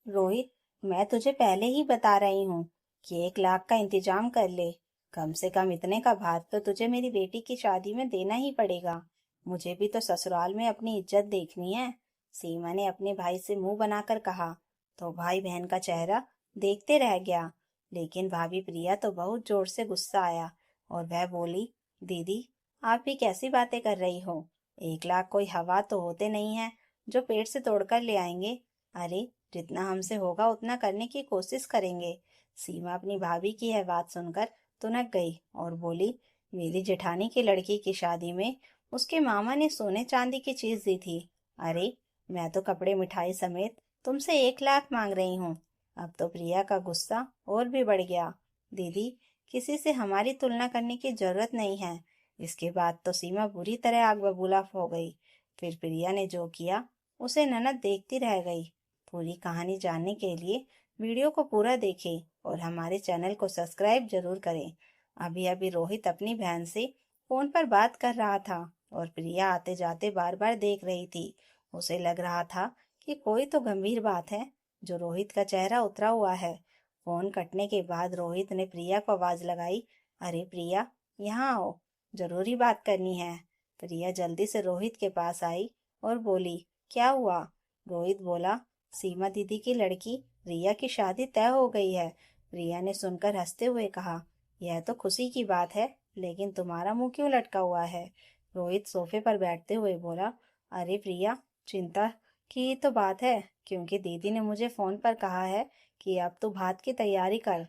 रोहित, मैं तुझे पहले ही बता रही हूँ कि 1 लाख का इंतजाम कर ले। कम से कम इतने का भार तो तुझे मेरी बेटी की शादी में देना ही पड़ेगा। मुझे भी तो ससुराल में अपनी इज्जत देखनी है। सीमा ने अपने भाई से मुंह बनाकर कहा। तो भाई बहन का चेहरा देखते रह गया। लेकिन भाभी प्रिया तो बहुत जोर से गुस्सा आया और वह बोली, दीदी, आप भी कैसी बातें कर रही हो? 1 लाख कोई हवा तो होते नहीं है जो पेट से तोड़कर ले आएंगे। अरे, जितना हमसे होगा उतना करने की कोशिश करेंगे। सीमा अपनी भाभी की यह बात सुनकर तुनक गई और बोली, मेरी जेठानी की लड़की की शादी में उसके मामा ने सोने चांदी की चीज दी थी। अरे, मैं तो कपड़े मिठाई समेत तुमसे 1 लाख मांग रही हूँ। अब तो प्रिया का गुस्सा और भी बढ़ गया। दीदी, किसी से हमारी तुलना करने की जरूरत नहीं है। इसके बाद तो सीमा बुरी तरह आग बबूला हो गई। फिर प्रिया ने जो किया उसे ननद देखती रह गई। पूरी कहानी जानने के लिए वीडियो को पूरा देखें और हमारे चैनल को सब्सक्राइब जरूर करें। अभी अभी रोहित अपनी बहन से फोन पर बात कर रहा था और प्रिया आते जाते बार बार देख रही थी। उसे लग रहा था कि कोई तो गंभीर बात है। जो रोहित का चेहरा उतरा हुआ है। फोन कटने के बाद रोहित ने प्रिया को आवाज लगाई, अरे प्रिया, यहाँ आओ, जरूरी बात करनी है। प्रिया जल्दी से रोहित के पास आई और बोली, क्या हुआ? रोहित बोला, सीमा दीदी की लड़की रिया की शादी तय हो गई है। रिया ने सुनकर हंसते हुए कहा, यह तो खुशी की बात है, लेकिन तुम्हारा मुंह क्यों लटका हुआ है? रोहित सोफे पर बैठते हुए बोला, अरे प्रिया, चिंता की तो बात है, क्योंकि दीदी ने मुझे फोन पर कहा है कि अब तू भात की तैयारी कर।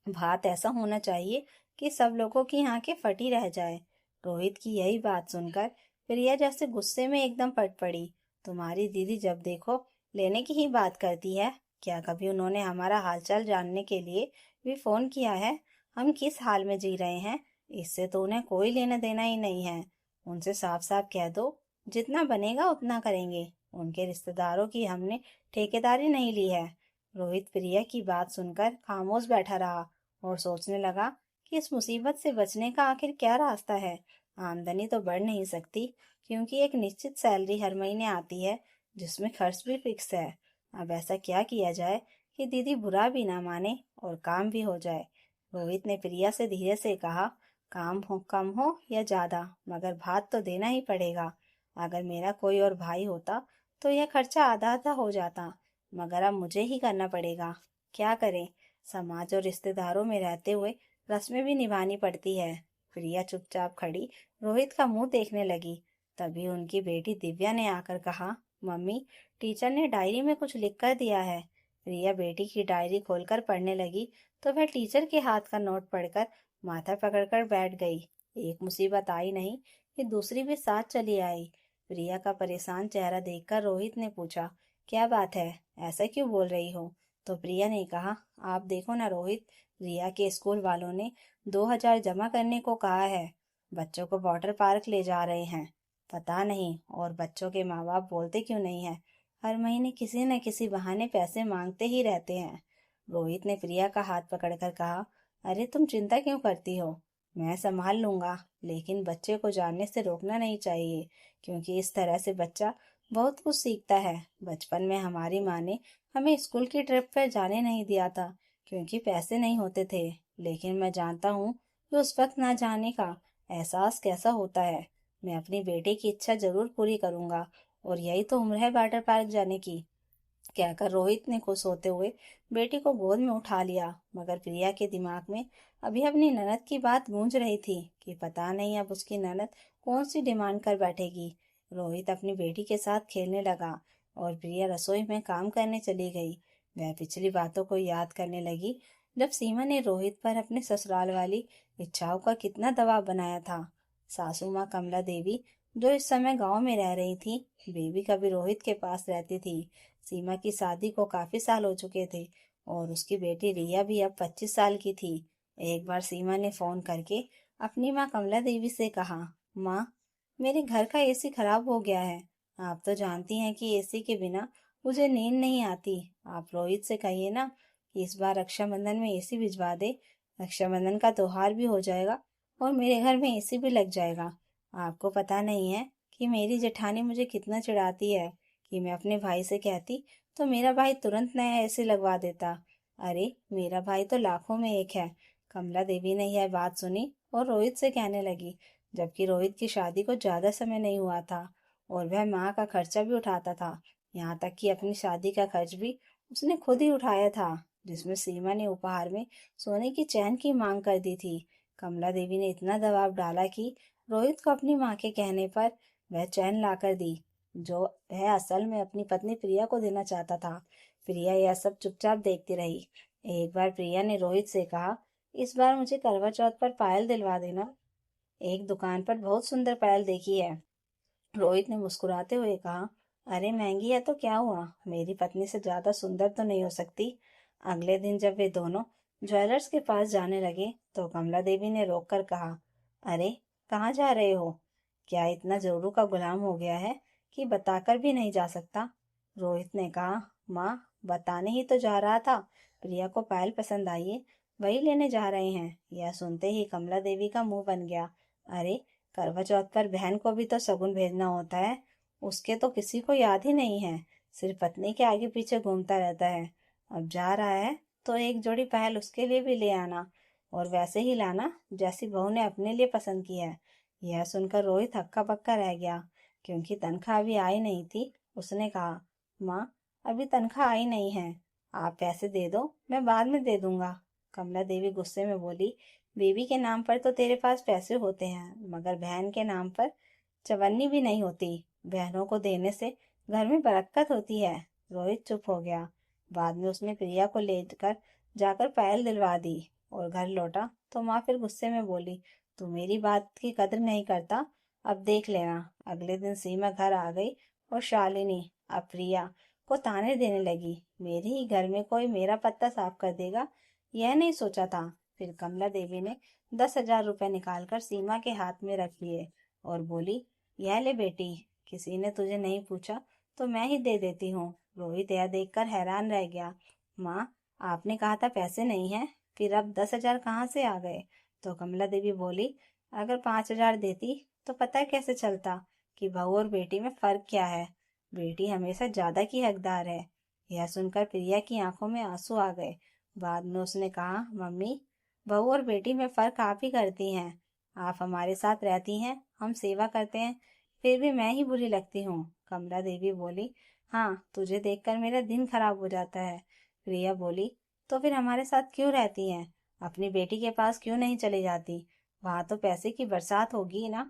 भात ऐसा होना चाहिए कि सब लोगों की आंखें फटी रह जाए। रोहित की यही बात सुनकर प्रिया जैसे गुस्से में एकदम पट पड़ी। तुम्हारी दीदी जब देखो लेने की ही बात करती है। क्या कभी उन्होंने हमारा हालचाल जानने के लिए भी फोन किया है? हम किस हाल में जी रहे हैं, इससे तो उन्हें कोई लेना देना ही नहीं है। उनसे साफ साफ कह दो, जितना बनेगा उतना करेंगे। उनके रिश्तेदारों की हमने ठेकेदारी नहीं ली है। रोहित प्रिया की बात सुनकर खामोश बैठा रहा और सोचने लगा कि इस मुसीबत से बचने का आखिर क्या रास्ता है। आमदनी तो बढ़ नहीं सकती, क्योंकि एक निश्चित सैलरी हर महीने आती है जिसमें खर्च भी फिक्स है। अब ऐसा क्या किया जाए कि दीदी बुरा भी ना माने और काम भी हो जाए। रोहित ने प्रिया से धीरे से कहा, काम हो कम हो या ज्यादा, मगर भात तो देना ही पड़ेगा। अगर मेरा कोई और भाई होता तो यह खर्चा आधा आधा हो जाता, मगर अब मुझे ही करना पड़ेगा। क्या करें, समाज और रिश्तेदारों में रहते हुए रस्में भी निभानी पड़ती है। प्रिया चुपचाप खड़ी रोहित का मुंह देखने लगी। तभी उनकी बेटी दिव्या ने आकर कहा, मम्मी, टीचर ने डायरी में कुछ लिख कर दिया है। प्रिया बेटी की डायरी खोलकर पढ़ने लगी तो वह टीचर के हाथ का नोट पढ़कर माथा पकड़कर बैठ गई। एक मुसीबत आई नहीं कि दूसरी भी साथ चली आई। प्रिया का परेशान चेहरा देखकर रोहित ने पूछा, क्या बात है, ऐसा क्यों बोल रही हो? तो प्रिया ने कहा, आप देखो ना रोहित, रिया के स्कूल वालों ने 2,000 जमा करने को कहा है। बच्चों को वाटर पार्क ले जा रहे हैं। पता नहीं और बच्चों के माँ बाप बोलते क्यों नहीं है। हर महीने किसी न किसी बहाने पैसे मांगते ही रहते हैं। रोहित ने प्रिया का हाथ पकड़कर कहा, अरे तुम चिंता क्यों करती हो, मैं संभाल लूंगा। लेकिन बच्चे को जानने से रोकना नहीं चाहिए, क्योंकि इस तरह से बच्चा बहुत कुछ सीखता है। बचपन में हमारी माँ ने हमें स्कूल की ट्रिप पर जाने नहीं दिया था, क्योंकि पैसे नहीं होते थे। लेकिन मैं जानता हूँ कि उस वक्त ना जाने का एहसास कैसा होता है। मैं अपनी बेटे की इच्छा जरूर पूरी करूंगा, और यही तो उम्र है वाटर पार्क जाने की। कहकर रोहित ने खुश होते हुए बेटी को गोद में उठा लिया। मगर प्रिया के दिमाग में अभी अपनी ननद की बात गूंज रही थी कि पता नहीं अब उसकी ननद कौन सी डिमांड कर बैठेगी। रोहित अपनी बेटी के साथ खेलने लगा और प्रिया रसोई में काम करने चली गई। वह पिछली बातों को याद करने लगी, जब सीमा ने रोहित पर अपने ससुराल वाली इच्छाओं का कितना दबाव बनाया था। सासू माँ कमला देवी, जो इस समय गांव में रह रही थी, बेबी कभी रोहित के पास रहती थी। सीमा की शादी को काफी साल हो चुके थे और उसकी बेटी रिया भी अब 25 साल की थी। एक बार सीमा ने फोन करके अपनी माँ कमला देवी से कहा, माँ, मेरे घर का एसी खराब हो गया है। आप तो जानती हैं कि एसी के बिना मुझे नींद नहीं आती। आप रोहित से कहिए ना कि इस बार रक्षाबंधन में एसी भिजवा दे। रक्षाबंधन का त्योहार भी हो जाएगा और मेरे घर में एसी भी लग जाएगा। आपको पता नहीं है कि मेरी जेठानी मुझे कितना चिढ़ाती है कि मैं अपने भाई से कहती तो मेरा भाई तुरंत नया एसी लगवा देता। अरे मेरा भाई तो लाखों में एक है। कमला देवी ने यह बात सुनी और रोहित से कहने लगी, जबकि रोहित की शादी को ज्यादा समय नहीं हुआ था और वह माँ का खर्चा भी उठाता था। यहाँ तक कि अपनी शादी का खर्च भी उसने खुद ही उठाया था, जिसमें सीमा ने उपहार में सोने की चैन की मांग कर दी थी। कमला देवी ने इतना दबाव डाला कि रोहित को अपनी माँ के कहने पर वह चैन लाकर दी, जो वह असल में अपनी पत्नी प्रिया को देना चाहता था। प्रिया यह सब चुपचाप देखती रही। एक बार प्रिया ने रोहित से कहा, इस बार मुझे करवा चौथ पर पायल दिलवा देना। एक दुकान पर बहुत सुंदर पायल देखी है। रोहित ने मुस्कुराते हुए कहा, अरे महंगी है तो क्या हुआ, मेरी पत्नी से ज्यादा सुंदर तो नहीं हो सकती। अगले दिन जब वे दोनों ज्वेलर्स के पास जाने लगे तो कमला देवी ने रोककर कहा, अरे कहाँ जा रहे हो? क्या इतना जोरू का गुलाम हो गया है कि बताकर भी नहीं जा सकता? रोहित ने कहा, माँ बताने ही तो जा रहा था, प्रिया को पायल पसंद आई है, वही लेने जा रहे हैं। यह सुनते ही कमला देवी का मुंह बन गया। अरे करवा चौथ पर बहन को भी तो शगुन भेजना होता है, उसके तो किसी को याद ही नहीं है, सिर्फ पत्नी के आगे पीछे घूमता रहता है। अब जा रहा है तो एक जोड़ी पायल उसके लिए भी ले आना, और वैसे ही लाना जैसी बहू ने अपने लिए पसंद की है। यह सुनकर रोहित हक्का बक्का रह गया, क्योंकि तनख्वाह अभी आई नहीं थी। उसने कहा, माँ अभी तनख्वाह आई नहीं है, आप पैसे दे दो, मैं बाद में दे दूंगा। कमला देवी गुस्से में बोली, बेबी के नाम पर तो तेरे पास पैसे होते हैं, मगर बहन के नाम पर चवन्नी भी नहीं होती। बहनों को देने से घर में बरकत होती है। रोहित चुप हो गया। बाद में उसने प्रिया को लेकर जाकर पायल दिलवा दी और घर लौटा तो माँ फिर गुस्से में बोली, तू मेरी बात की कदर नहीं करता, अब देख लेना। अगले दिन सीमा घर आ गई और शालिनी अब प्रिया को ताने देने लगी, मेरे ही घर में कोई मेरा पत्ता साफ कर देगा, यह नहीं सोचा था। फिर कमला देवी ने 10,000 रुपए निकालकर सीमा के हाथ में रख दिए और बोली, यह ले बेटी, किसी ने तुझे नहीं पूछा तो मैं ही दे देती हूँ। रोहित यह देखकर हैरान रह गया। माँ आपने कहा था पैसे नहीं है, फिर अब 10,000 कहाँ से आ गए? तो कमला देवी बोली, अगर 5,000 देती तो पता कैसे चलता कि बहू और बेटी में फर्क क्या है। बेटी हमेशा ज्यादा की हकदार है। यह सुनकर प्रिया की आंखों में आंसू आ गए। बाद में उसने कहा, मम्मी बहू और बेटी में फर्क आप ही करती हैं। आप हमारे साथ रहती हैं, हम सेवा करते हैं, फिर भी मैं ही बुरी लगती हूँ। कमला देवी बोली, हाँ तुझे देखकर मेरा दिन खराब हो जाता है। प्रिया बोली, तो फिर हमारे साथ क्यों रहती हैं? अपनी बेटी के पास क्यों नहीं चली जाती? वहां तो पैसे की बरसात होगी ना।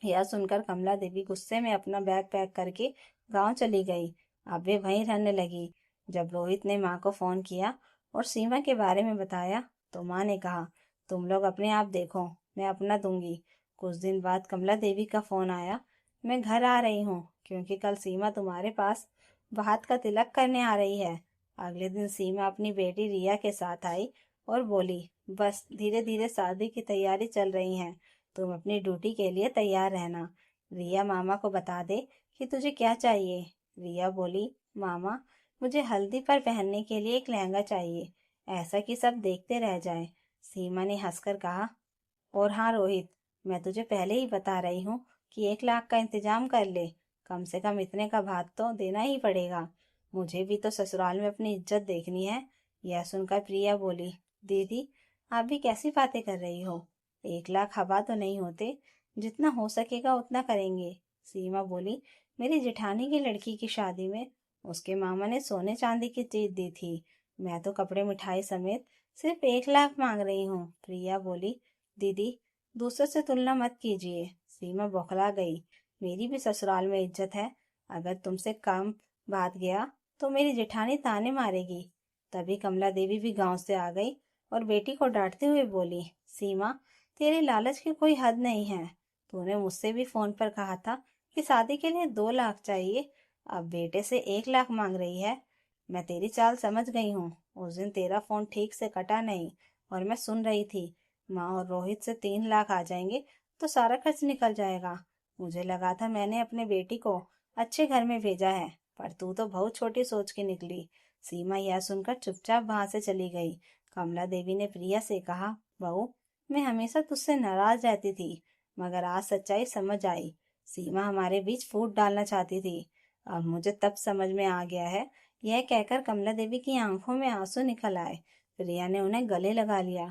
यह सुनकर कमला देवी गुस्से में अपना बैग पैक करके गांव चली गई। अब वे वहीं रहने लगी। जब रोहित ने माँ को फोन किया और सीमा के बारे में बताया तो माँ ने कहा, तुम लोग अपने आप देखो, मैं अपना दूंगी। कुछ दिन बाद कमला देवी का फोन आया, मैं घर आ रही हूँ क्योंकि कल सीमा तुम्हारे पास बात का तिलक करने आ रही है। अगले दिन सीमा अपनी बेटी रिया के साथ आई और बोली, बस धीरे धीरे शादी की तैयारी चल रही है, तुम अपनी ड्यूटी के लिए तैयार रहना। रिया मामा को बता दे कि तुझे क्या चाहिए। रिया बोली, मामा मुझे हल्दी पर पहनने के लिए एक लहंगा चाहिए, ऐसा कि सब देखते रह जाएं। सीमा ने हंसकर कहा, और हाँ रोहित, मैं तुझे पहले ही बता रही हूँ कि 1 लाख का इंतजाम कर ले, कम से कम इतने का भात तो देना ही पड़ेगा, मुझे भी तो ससुराल में अपनी इज्जत देखनी है। यह सुनकर प्रिया बोली, दीदी आप भी कैसी बातें कर रही हो, 1 लाख हवा तो नहीं होते, जितना हो सकेगा उतना करेंगे। सीमा बोली, मेरी जेठानी की लड़की की शादी में उसके मामा ने सोने चांदी की चीज दी थी, मैं तो कपड़े मिठाई समेत सिर्फ 1 लाख मांग रही हूँ। प्रिया बोली, दीदी दूसरों से तुलना मत कीजिए। सीमा बौखला गई, मेरी भी ससुराल में इज्जत है, अगर तुमसे कम बात गया तो मेरी जेठानी ताने मारेगी। तभी कमला देवी भी गांव से आ गई और बेटी को डांटते हुए बोली, सीमा तेरे लालच की कोई हद नहीं है, तूने मुझसे भी फोन पर कहा था कि शादी के लिए 2 लाख चाहिए, अब बेटे से 1 लाख मांग रही है। मैं तेरी चाल समझ गई हूँ, उस दिन तेरा फोन ठीक से कटा नहीं और मैं सुन रही थी। माँ और रोहित से 3 लाख आ जाएंगे तो सारा खर्च निकल जाएगा। मुझे लगा था मैंने अपने बेटी को अच्छे घर में भेजा है, पर तू तो बहुत छोटी सोच के निकली। सीमा यह सुनकर चुपचाप वहां से चली गई। कमला देवी ने प्रिया से कहा, बहू मैं हमेशा तुझसे नाराज रहती थी, मगर आज सच्चाई समझ आई। सीमा हमारे बीच फूट डालना चाहती थी। अब मुझे तब समझ में आ गया है यह कहकर कमला देवी की आंखों में आंसू निकल आए। रिया ने उन्हें गले लगा लिया।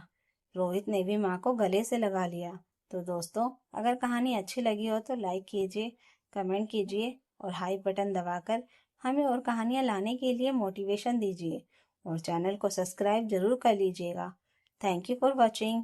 रोहित ने भी माँ को गले से लगा लिया। तो दोस्तों, अगर कहानी अच्छी लगी हो तो लाइक कीजिए, कमेंट कीजिए और हाई बटन दबाकर हमें और कहानियाँ लाने के लिए मोटिवेशन दीजिए और चैनल को सब्सक्राइब जरूर कर लीजिएगा। Thank you for watching.